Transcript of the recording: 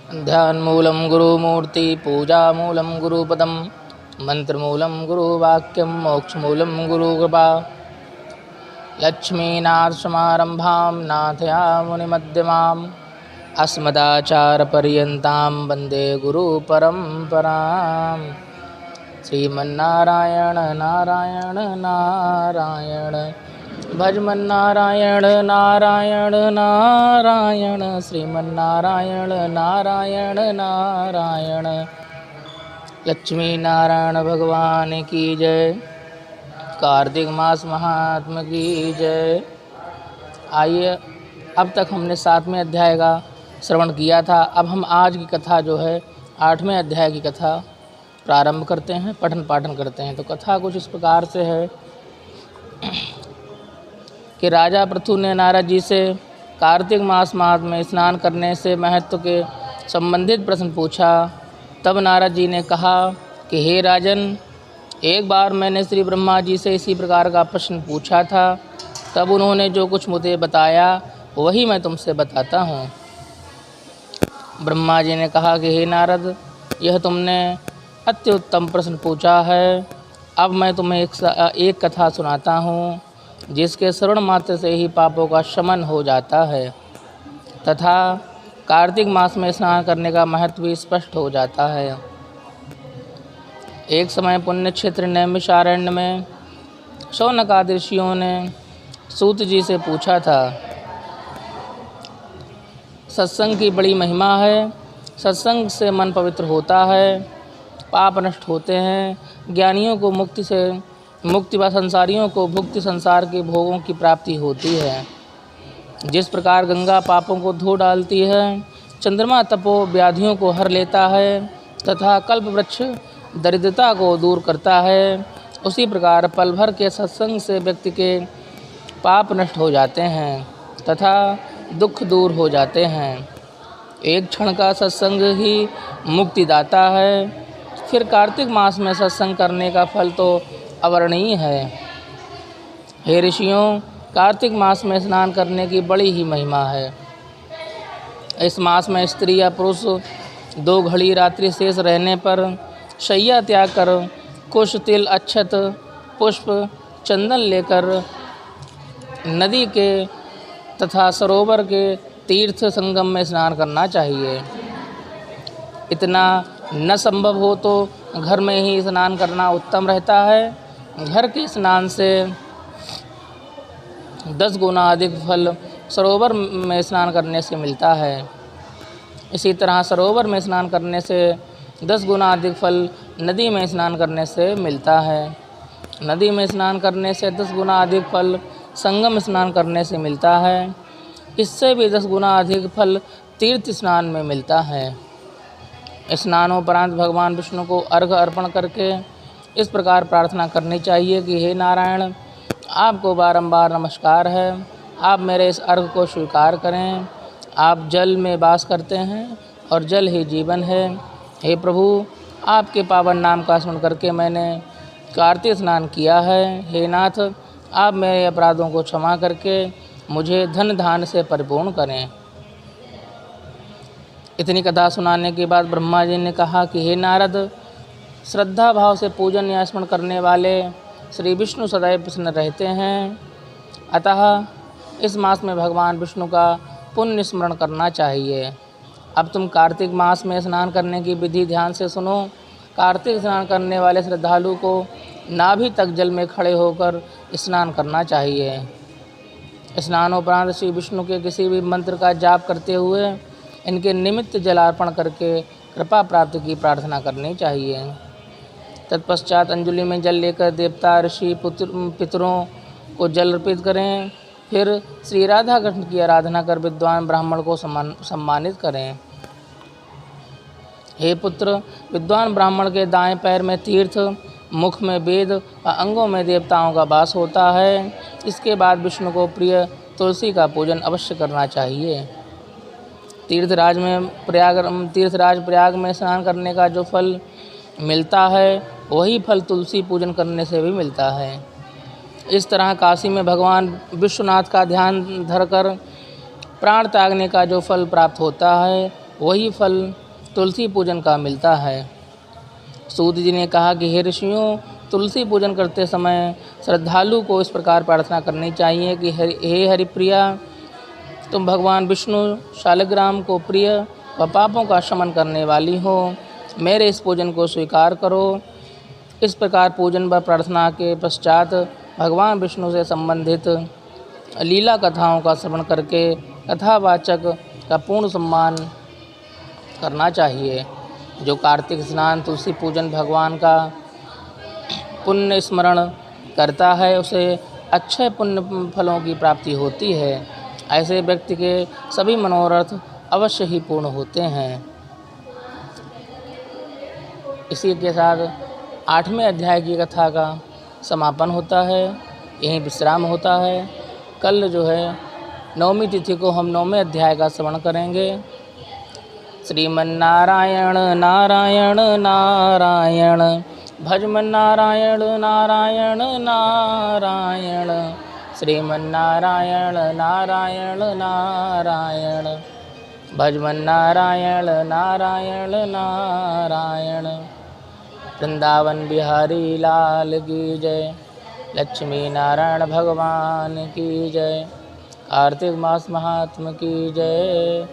ध्यानमूलं गुरुमूर्ति पूजामूलं गुरुपदं मंत्रमूलं गुरुवाक्यं मोक्षमूलं गुरुकृपा लक्ष्मीनाथसमारम्भां नाथयामुनिमध्यमाम् अस्मदाचार्यपर्यन्तां वन्दे गुरुपरम्पराम्। श्रीमन्नारायण नारायण नारायण भजमन्नारायण नारायण नारायण श्रीमन्नारायण नारायण नारायण। लक्ष्मी नारायण भगवान की जय। कार्तिक मास महात्मा की जय। आइए, अब तक हमने 7वें अध्याय का श्रवण किया था। अब हम आज की कथा जो है 8वें अध्याय की कथा प्रारंभ करते हैं, पठन पाठन करते हैं। तो कथा कुछ इस प्रकार से है कि राजा पृथु ने नारद जी से कार्तिक मास में स्नान करने से महत्व के संबंधित प्रश्न पूछा। तब नारद जी ने कहा कि हे राजन, एक बार मैंने श्री ब्रह्मा जी से इसी प्रकार का प्रश्न पूछा था। तब उन्होंने जो कुछ मुझे बताया वही मैं तुमसे बताता हूँ। ब्रह्मा जी ने कहा कि हे नारद, यह तुमने अत्युत्तम प्रश्न पूछा है। अब मैं तुम्हें एक कथा सुनाता हूँ जिसके श्रवण मात्र से ही पापों का शमन हो जाता है तथा कार्तिक मास में स्नान करने का महत्व भी स्पष्ट हो जाता है। एक समय पुण्य क्षेत्र नैमिषारण्य में शौनकादि ऋषियों ने सूत जी से पूछा था। सत्संग की बड़ी महिमा है। सत्संग से मन पवित्र होता है, पाप नष्ट होते हैं, ज्ञानियों को मुक्ति व संसारियों को भुक्ति संसार के भोगों की प्राप्ति होती है। जिस प्रकार गंगा पापों को धो डालती है, चंद्रमा तपो व्याधियों को हर लेता है तथा कल्प वृक्ष दरिद्रता को दूर करता है, उसी प्रकार पल भर के सत्संग से व्यक्ति के पाप नष्ट हो जाते हैं तथा दुख दूर हो जाते हैं। एक क्षण का सत्संग ही मुक्तिदाता है। फिर कार्तिक मास में सत्संग करने का फल तो अवर्णनीय है। हे ऋषियों, कार्तिक मास में स्नान करने की बड़ी ही महिमा है। इस मास में स्त्री या पुरुष 2 घड़ी रात्रि शेष रहने पर शैया त्याग कर कुश तिल अक्षत पुष्प चंदन लेकर नदी के तथा सरोवर के तीर्थ संगम में स्नान करना चाहिए। इतना न संभव हो तो घर में ही स्नान करना उत्तम रहता है। घर के स्नान से 10 गुना अधिक फल सरोवर में स्नान करने से मिलता है। इसी तरह सरोवर में स्नान करने से 10 गुना अधिक फल नदी में स्नान करने से मिलता है। नदी में स्नान करने से 10 गुना अधिक फल संगम स्नान करने से मिलता है। इससे भी 10 गुना अधिक फल तीर्थ स्नान में मिलता है। स्नानोपरांत भगवान विष्णु को अर्घ्य अर्पण करके इस प्रकार प्रार्थना करनी चाहिए कि हे नारायण, आपको बारंबार नमस्कार है, आप मेरे इस अर्घ्य को स्वीकार करें। आप जल में वास करते हैं और जल ही जीवन है। हे प्रभु, आपके पावन नाम का स्मरण करके मैंने कार्तिक स्नान किया है। हे नाथ, आप मेरे अपराधों को क्षमा करके मुझे धन धान से परिपूर्ण करें। इतनी कथा सुनाने के बाद ब्रह्मा जी ने कहा कि हे नारद, श्रद्धा भाव से पूजन या स्मरण करने वाले श्री विष्णु सदैव प्रसन्न रहते हैं। अतः इस मास में भगवान विष्णु का पुण्य स्मरण करना चाहिए। अब तुम कार्तिक मास में स्नान करने की विधि ध्यान से सुनो। कार्तिक स्नान करने वाले श्रद्धालु को नाभि तक जल में खड़े होकर स्नान करना चाहिए। स्नानोपरांत श्री विष्णु के किसी भी मंत्र का जाप करते हुए इनके निमित्त जलार्पण करके कृपा प्राप्ति की प्रार्थना करनी चाहिए। तत्पश्चात अंजलि में जल लेकर देवता ऋषि पितरों को जल अर्पित करें। फिर श्री राधा कृष्ण की आराधना कर विद्वान ब्राह्मण को सम्मानित करें। हे पुत्र, विद्वान ब्राह्मण के दाएं पैर में तीर्थ, मुख में वेद और अंगों में देवताओं का वास होता है। इसके बाद विष्णु को प्रिय तुलसी का पूजन अवश्य करना चाहिए। तीर्थराज प्रयाग में स्नान करने का जो फल मिलता है वही फल तुलसी पूजन करने से भी मिलता है। इस तरह काशी में भगवान विश्वनाथ का ध्यान धरकर प्राण त्यागने का जो फल प्राप्त होता है वही फल तुलसी पूजन का मिलता है। सूत जी ने कहा कि हे ऋषियों, तुलसी पूजन करते समय श्रद्धालु को इस प्रकार प्रार्थना करनी चाहिए कि हे हरिप्रिया, तुम भगवान विष्णु शालिग्राम को प्रिय व पापों का शमन करने वाली हो, मेरे इस पूजन को स्वीकार करो। इस प्रकार पूजन व प्रार्थना के पश्चात भगवान विष्णु से संबंधित लीला कथाओं का श्रवण करके कथावाचक का पूर्ण सम्मान करना चाहिए। जो कार्तिक स्नान, तुलसी पूजन, भगवान का पुण्य स्मरण करता है उसे अच्छे पुण्य फलों की प्राप्ति होती है। ऐसे व्यक्ति के सभी मनोरथ अवश्य ही पूर्ण होते हैं। इसी के साथ 8वें अध्याय की कथा का समापन होता है, यहीं विश्राम होता है। कल जो है 9वीं तिथि को हम 9वें अध्याय का श्रवण करेंगे। श्रीमन्नारायण नारायण नारायण, भजमन नारायण नारायण नारायण, श्रीमन्नारायण नारायण नारायण, भजमन नारायण नारायण नारायण। वृंदावन बिहारी लाल की जय। लक्ष्मी नारायण भगवान की जय। कार्तिक मास महात्म की जय।